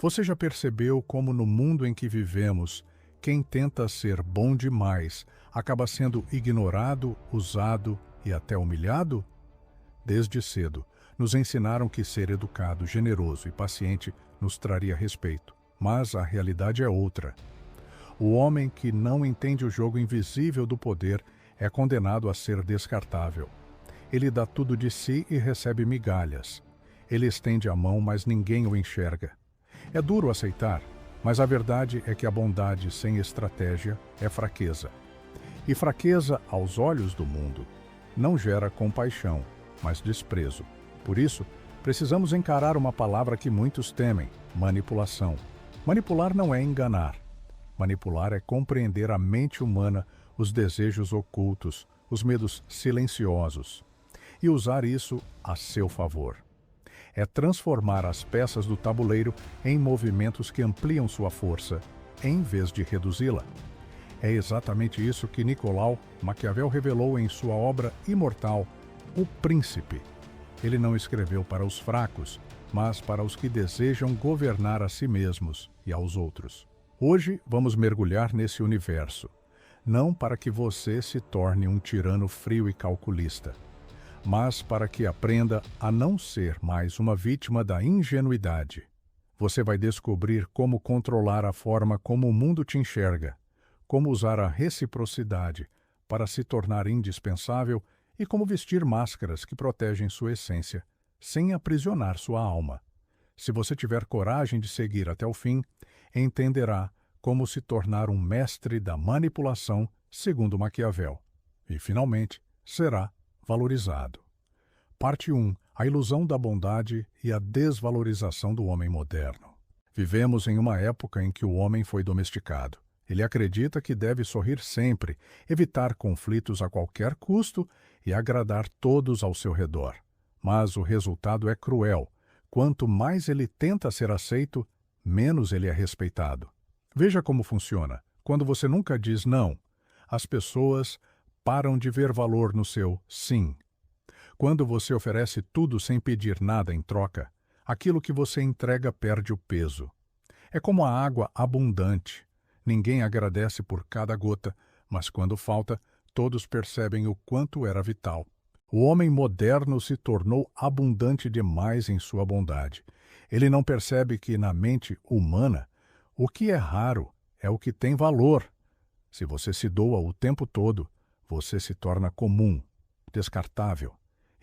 Você já percebeu como no mundo em que vivemos, quem tenta ser bom demais acaba sendo ignorado, usado e até humilhado? Desde cedo, nos ensinaram que ser educado, generoso e paciente nos traria respeito, mas a realidade é outra. O homem que não entende o jogo invisível do poder é condenado a ser descartável. Ele dá tudo de si e recebe migalhas. Ele estende a mão, mas ninguém o enxerga. É duro aceitar, mas a verdade é que a bondade sem estratégia é fraqueza. E fraqueza, aos olhos do mundo, não gera compaixão, mas desprezo. Por isso, precisamos encarar uma palavra que muitos temem: manipulação. Manipular não é enganar. Manipular é compreender a mente humana, os desejos ocultos, os medos silenciosos, e usar isso a seu favor. É transformar as peças do tabuleiro em movimentos que ampliam sua força, em vez de reduzi-la. É exatamente isso que Nicolau Maquiavel revelou em sua obra imortal, O Príncipe. Ele não escreveu para os fracos, mas para os que desejam governar a si mesmos e aos outros. Hoje vamos mergulhar nesse universo, não para que você se torne um tirano frio e calculista, mas para que aprenda a não ser mais uma vítima da ingenuidade. Você vai descobrir como controlar a forma como o mundo te enxerga, como usar a reciprocidade para se tornar indispensável e como vestir máscaras que protegem sua essência, sem aprisionar sua alma. Se você tiver coragem de seguir até o fim, entenderá como se tornar um mestre da manipulação segundo Maquiavel. E, finalmente, será valorizado. Parte 1. A ilusão da bondade e a desvalorização do homem moderno. Vivemos em uma época em que o homem foi domesticado. Ele acredita que deve sorrir sempre, evitar conflitos a qualquer custo e agradar todos ao seu redor. Mas o resultado é cruel. Quanto mais ele tenta ser aceito, menos ele é respeitado. Veja como funciona. Quando você nunca diz não, as pessoas param de ver valor no seu sim. Quando você oferece tudo sem pedir nada em troca, aquilo que você entrega perde o peso. É como a água abundante. Ninguém agradece por cada gota, mas quando falta, todos percebem o quanto era vital. O homem moderno se tornou abundante demais em sua bondade. Ele não percebe que, na mente humana, o que é raro é o que tem valor. Se você se doa o tempo todo, você se torna comum, descartável.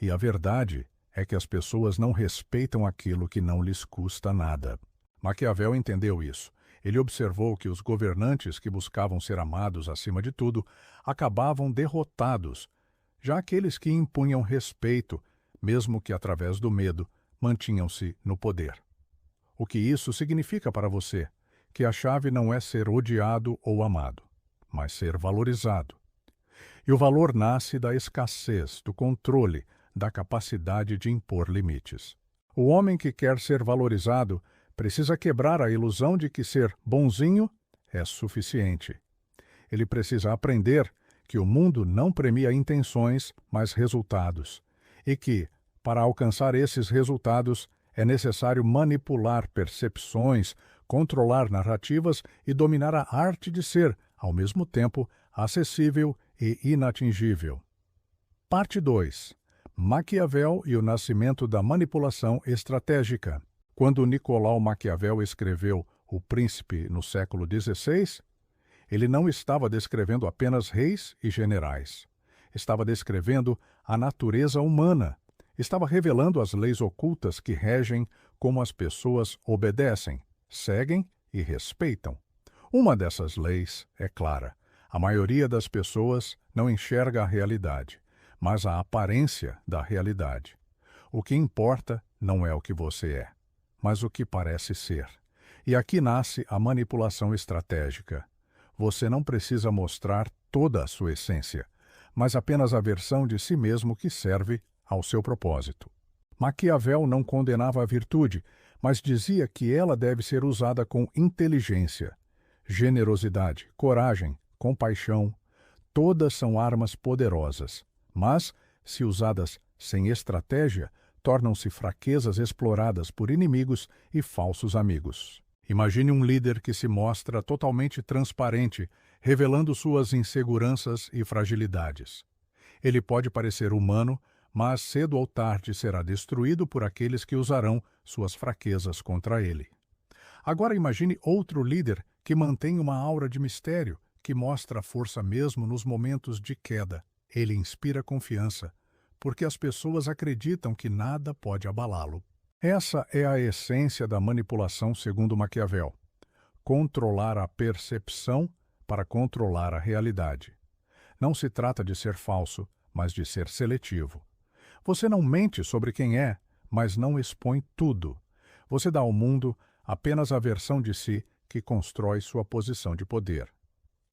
E a verdade é que as pessoas não respeitam aquilo que não lhes custa nada. Maquiavel entendeu isso. Ele observou que os governantes que buscavam ser amados acima de tudo acabavam derrotados, já aqueles que impunham respeito, mesmo que através do medo, mantinham-se no poder. O que isso significa para você? Que a chave não é ser odiado ou amado, mas ser valorizado. E o valor nasce da escassez, do controle, da capacidade de impor limites. O homem que quer ser valorizado precisa quebrar a ilusão de que ser bonzinho é suficiente. Ele precisa aprender que o mundo não premia intenções, mas resultados, e que, para alcançar esses resultados, é necessário manipular percepções, controlar narrativas e dominar a arte de ser, ao mesmo tempo, acessível e inatingível. Parte 2. Maquiavel e o nascimento da manipulação estratégica. Quando Nicolau Maquiavel escreveu O Príncipe no século XVI, ele não estava descrevendo apenas reis e generais. Estava descrevendo a natureza humana. Estava revelando as leis ocultas que regem como as pessoas obedecem, seguem e respeitam. Uma dessas leis é clara. A maioria das pessoas não enxerga a realidade, mas a aparência da realidade. O que importa não é o que você é, mas o que parece ser. E aqui nasce a manipulação estratégica. Você não precisa mostrar toda a sua essência, mas apenas a versão de si mesmo que serve ao seu propósito. Maquiavel não condenava a virtude, mas dizia que ela deve ser usada com inteligência. Generosidade, coragem, compaixão, todas são armas poderosas, mas, se usadas sem estratégia, tornam-se fraquezas exploradas por inimigos e falsos amigos. Imagine um líder que se mostra totalmente transparente, revelando suas inseguranças e fragilidades. Ele pode parecer humano, mas cedo ou tarde será destruído por aqueles que usarão suas fraquezas contra ele. Agora imagine outro líder que mantém uma aura de mistério, que mostra a força mesmo nos momentos de queda. Ele inspira confiança, porque as pessoas acreditam que nada pode abalá-lo. Essa é a essência da manipulação segundo Maquiavel. Controlar a percepção para controlar a realidade. Não se trata de ser falso, mas de ser seletivo. Você não mente sobre quem é, mas não expõe tudo. Você dá ao mundo apenas a versão de si que constrói sua posição de poder.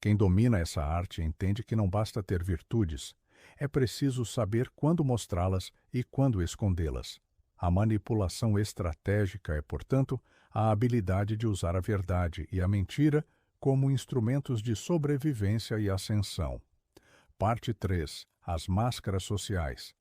Quem domina essa arte entende que não basta ter virtudes, é preciso saber quando mostrá-las e quando escondê-las. A manipulação estratégica é, portanto, a habilidade de usar a verdade e a mentira como instrumentos de sobrevivência e ascensão. Parte 3. As máscaras sociais.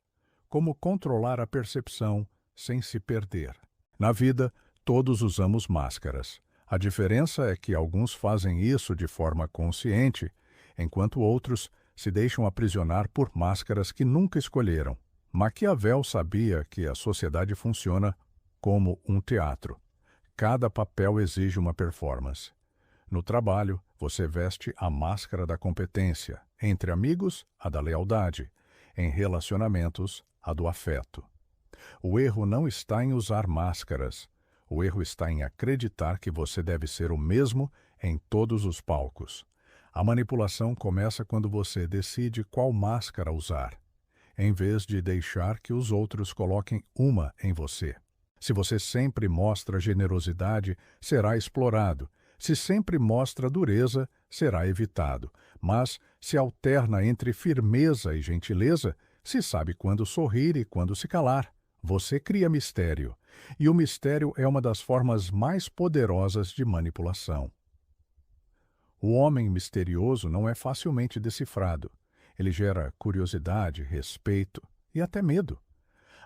Como controlar a percepção sem se perder. Na vida, todos usamos máscaras. A diferença é que alguns fazem isso de forma consciente, enquanto outros se deixam aprisionar por máscaras que nunca escolheram. Maquiavel sabia que a sociedade funciona como um teatro. Cada papel exige uma performance. No trabalho, você veste a máscara da competência. Entre amigos, a da lealdade. Em relacionamentos, a do afeto. O erro não está em usar máscaras. O erro está em acreditar que você deve ser o mesmo em todos os palcos. A manipulação começa quando você decide qual máscara usar, em vez de deixar que os outros coloquem uma em você. Se você sempre mostra generosidade, será explorado. Se sempre mostra dureza, será evitado. Mas, se alterna entre firmeza e gentileza, se sabe quando sorrir e quando se calar. Você cria mistério. E o mistério é uma das formas mais poderosas de manipulação. O homem misterioso não é facilmente decifrado. Ele gera curiosidade, respeito e até medo.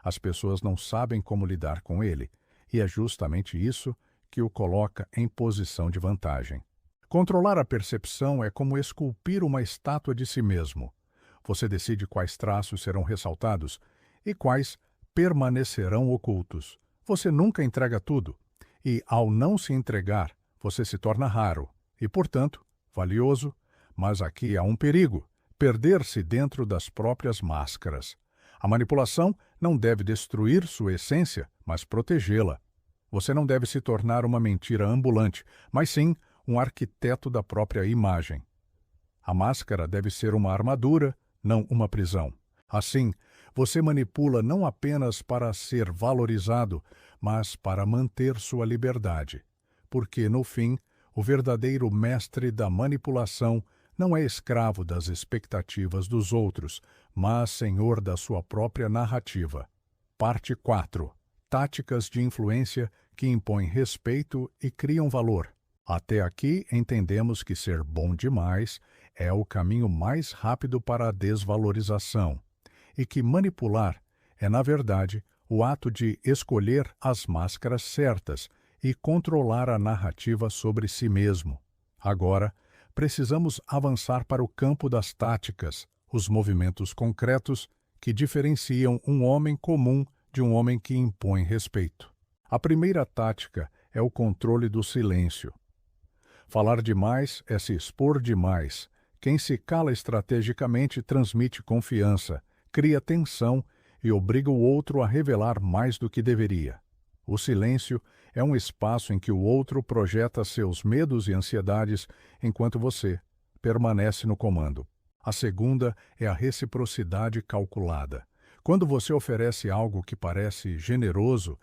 As pessoas não sabem como lidar com ele, e é justamente isso que o coloca em posição de vantagem. Controlar a percepção é como esculpir uma estátua de si mesmo. Você decide quais traços serão ressaltados e quais permanecerão ocultos. Você nunca entrega tudo, e ao não se entregar, você se torna raro e, portanto, valioso, mas aqui há um perigo: perder-se dentro das próprias máscaras. A manipulação não deve destruir sua essência, mas protegê-la. Você não deve se tornar uma mentira ambulante, mas sim um arquiteto da própria imagem. A máscara deve ser uma armadura, não uma prisão. Assim, você manipula não apenas para ser valorizado, mas para manter sua liberdade. Porque, no fim, o verdadeiro mestre da manipulação não é escravo das expectativas dos outros, mas senhor da sua própria narrativa. Parte 4. Táticas de influência que impõem respeito e criam valor. Até aqui entendemos que ser bom demais é o caminho mais rápido para a desvalorização, e que manipular é, na verdade, o ato de escolher as máscaras certas e controlar a narrativa sobre si mesmo. Agora, precisamos avançar para o campo das táticas, os movimentos concretos que diferenciam um homem comum de um homem que impõe respeito. A primeira tática é o controle do silêncio. Falar demais é se expor demais. Quem se cala estrategicamente transmite confiança, cria tensão e obriga o outro a revelar mais do que deveria. O silêncio é um espaço em que o outro projeta seus medos e ansiedades enquanto você permanece no comando. A segunda é a reciprocidade calculada. Quando você oferece algo que parece generoso,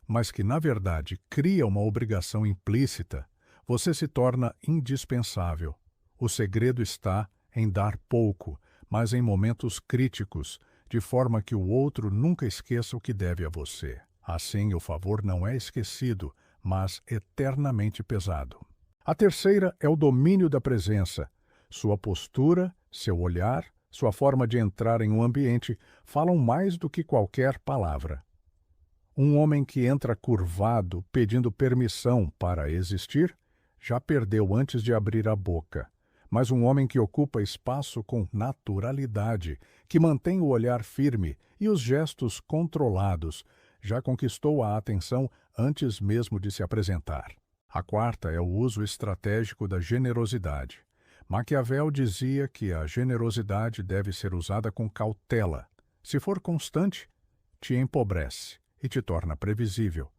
mas que na verdade cria uma obrigação implícita, você se torna indispensável. O segredo está em dar pouco, mas em momentos críticos, de forma que o outro nunca esqueça o que deve a você. Assim, o favor não é esquecido, mas eternamente pesado. A terceira é o domínio da presença. Sua postura, seu olhar, sua forma de entrar em um ambiente falam mais do que qualquer palavra. Um homem que entra curvado, pedindo permissão para existir, já perdeu antes de abrir a boca. Mas um homem que ocupa espaço com naturalidade, que mantém o olhar firme e os gestos controlados, já conquistou a atenção antes mesmo de se apresentar. A quarta é o uso estratégico da generosidade. Maquiavel dizia que a generosidade deve ser usada com cautela. Se for constante, te empobrece e te torna previsível.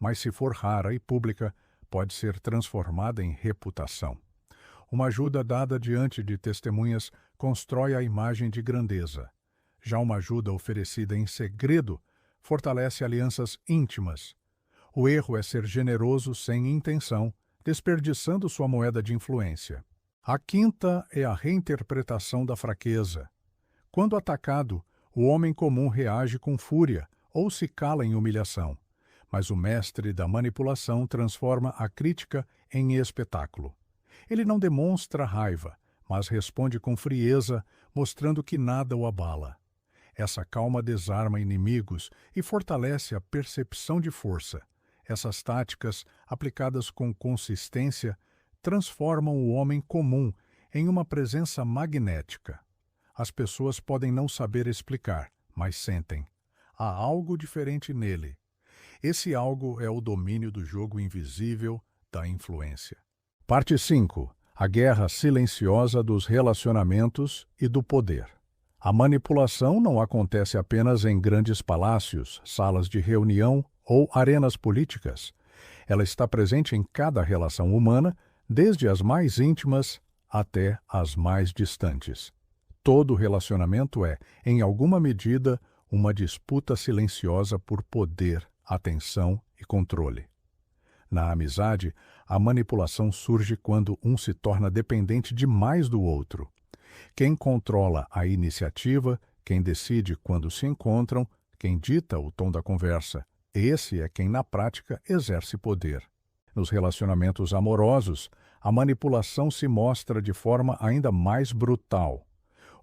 Mas se for rara e pública, pode ser transformada em reputação. Uma ajuda dada diante de testemunhas constrói a imagem de grandeza. Já uma ajuda oferecida em segredo fortalece alianças íntimas. O erro é ser generoso sem intenção, desperdiçando sua moeda de influência. A quinta é a reinterpretação da fraqueza. Quando atacado, o homem comum reage com fúria ou se cala em humilhação. Mas o mestre da manipulação transforma a crítica em espetáculo. Ele não demonstra raiva, mas responde com frieza, mostrando que nada o abala. Essa calma desarma inimigos e fortalece a percepção de força. Essas táticas, aplicadas com consistência, transformam o homem comum em uma presença magnética. As pessoas podem não saber explicar, mas sentem. Há algo diferente nele. Esse algo é o domínio do jogo invisível da influência. Parte 5. A guerra silenciosa dos relacionamentos e do poder. A manipulação não acontece apenas em grandes palácios, salas de reunião ou arenas políticas. Ela está presente em cada relação humana, desde as mais íntimas até as mais distantes. Todo relacionamento é, em alguma medida, uma disputa silenciosa por poder, atenção e controle. Na amizade, a manipulação surge quando um se torna dependente demais do outro. Quem controla a iniciativa, quem decide quando se encontram, quem dita o tom da conversa, esse é quem na prática exerce poder. Nos relacionamentos amorosos, a manipulação se mostra de forma ainda mais brutal.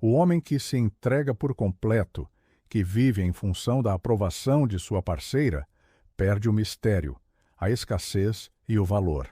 O homem que se entrega por completo, que vive em função da aprovação de sua parceira, perde o mistério, a escassez e o valor.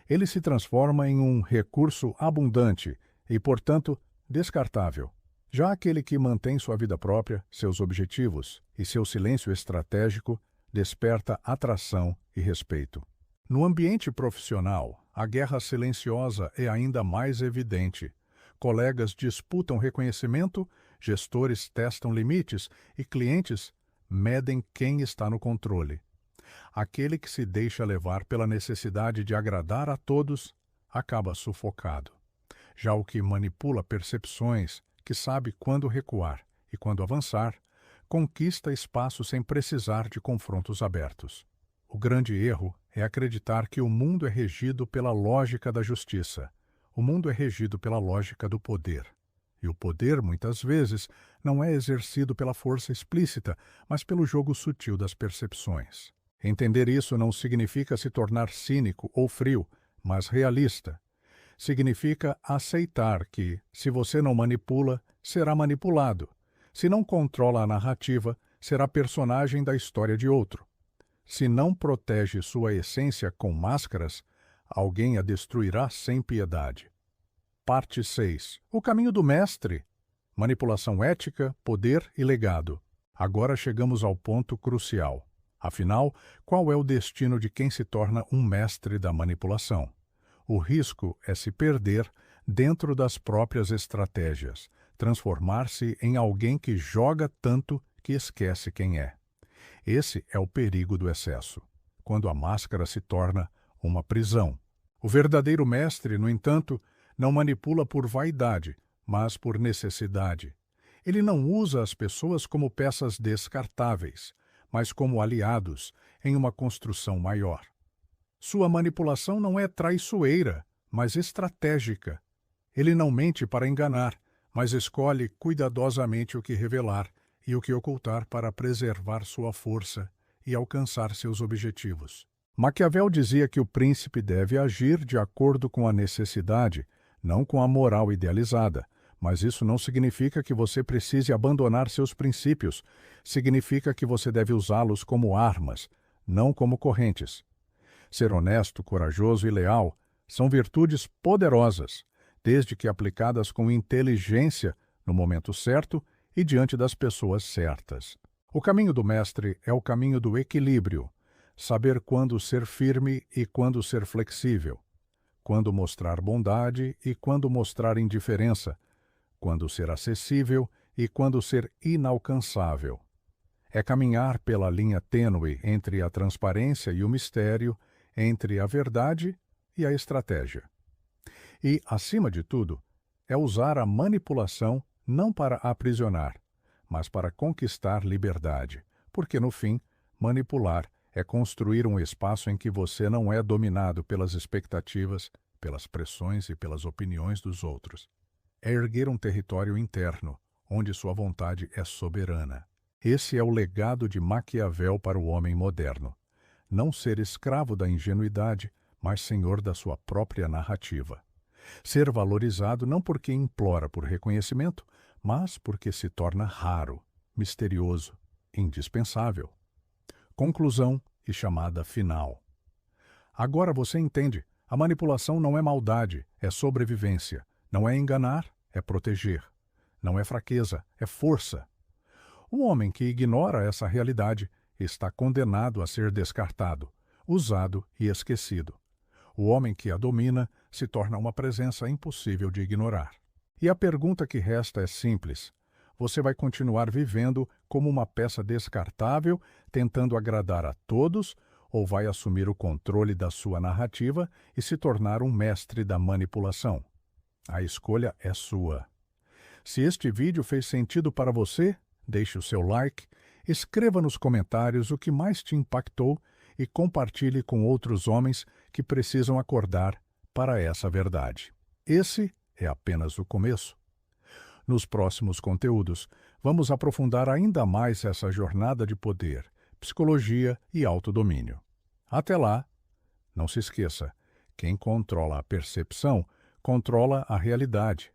Ele se transforma em um recurso abundante e, portanto, descartável. Já aquele que mantém sua vida própria, seus objetivos e seu silêncio estratégico desperta atração e respeito. No ambiente profissional, a guerra silenciosa é ainda mais evidente. Colegas disputam reconhecimento, gestores testam limites e clientes medem quem está no controle. Aquele que se deixa levar pela necessidade de agradar a todos acaba sufocado. Já o que manipula percepções, que sabe quando recuar e quando avançar, conquista espaço sem precisar de confrontos abertos. O grande erro é acreditar que o mundo é regido pela lógica da justiça. O mundo é regido pela lógica do poder. E o poder, muitas vezes, não é exercido pela força explícita, mas pelo jogo sutil das percepções. Entender isso não significa se tornar cínico ou frio, mas realista. Significa aceitar que, se você não manipula, será manipulado. Se não controla a narrativa, será personagem da história de outro. Se não protege sua essência com máscaras, alguém a destruirá sem piedade. Parte 6. O caminho do mestre. Manipulação ética, poder e legado. Agora chegamos ao ponto crucial. Afinal, qual é o destino de quem se torna um mestre da manipulação? O risco é se perder dentro das próprias estratégias, transformar-se em alguém que joga tanto que esquece quem é. Esse é o perigo do excesso, quando a máscara se torna uma prisão. O verdadeiro mestre, no entanto, não manipula por vaidade, mas por necessidade. Ele não usa as pessoas como peças descartáveis, mas como aliados em uma construção maior. Sua manipulação não é traiçoeira, mas estratégica. Ele não mente para enganar, mas escolhe cuidadosamente o que revelar e o que ocultar para preservar sua força e alcançar seus objetivos. Maquiavel dizia que o príncipe deve agir de acordo com a necessidade, não com a moral idealizada, Mas isso não significa que você precise abandonar seus princípios. Significa que você deve usá-los como armas, não como correntes. Ser honesto, corajoso e leal são virtudes poderosas, desde que aplicadas com inteligência no momento certo e diante das pessoas certas. O caminho do mestre é o caminho do equilíbrio, saber quando ser firme e quando ser flexível, quando mostrar bondade e quando mostrar indiferença, quando ser acessível e quando ser inalcançável. É caminhar pela linha tênue entre a transparência e o mistério, entre a verdade e a estratégia. E, acima de tudo, é usar a manipulação não para aprisionar, mas para conquistar liberdade, porque, no fim, manipular é construir um espaço em que você não é dominado pelas expectativas, pelas pressões e pelas opiniões dos outros. É erguer um território interno, onde sua vontade é soberana. Esse é o legado de Maquiavel para o homem moderno. Não ser escravo da ingenuidade, mas senhor da sua própria narrativa. Ser valorizado não porque implora por reconhecimento, mas porque se torna raro, misterioso, indispensável. Conclusão e chamada final. Agora você entende, a manipulação não é maldade, é sobrevivência. Não é enganar, é proteger. Não é fraqueza, é força. O homem que ignora essa realidade está condenado a ser descartado, usado e esquecido. O homem que a domina se torna uma presença impossível de ignorar. E a pergunta que resta é simples. Você vai continuar vivendo como uma peça descartável, tentando agradar a todos, ou vai assumir o controle da sua narrativa e se tornar um mestre da manipulação? A escolha é sua. Se este vídeo fez sentido para você, deixe o seu like, escreva nos comentários o que mais te impactou e compartilhe com outros homens que precisam acordar para essa verdade. Esse é apenas o começo. Nos próximos conteúdos, vamos aprofundar ainda mais essa jornada de poder, psicologia e autodomínio. Até lá, não se esqueça, quem controla a percepção controla a realidade.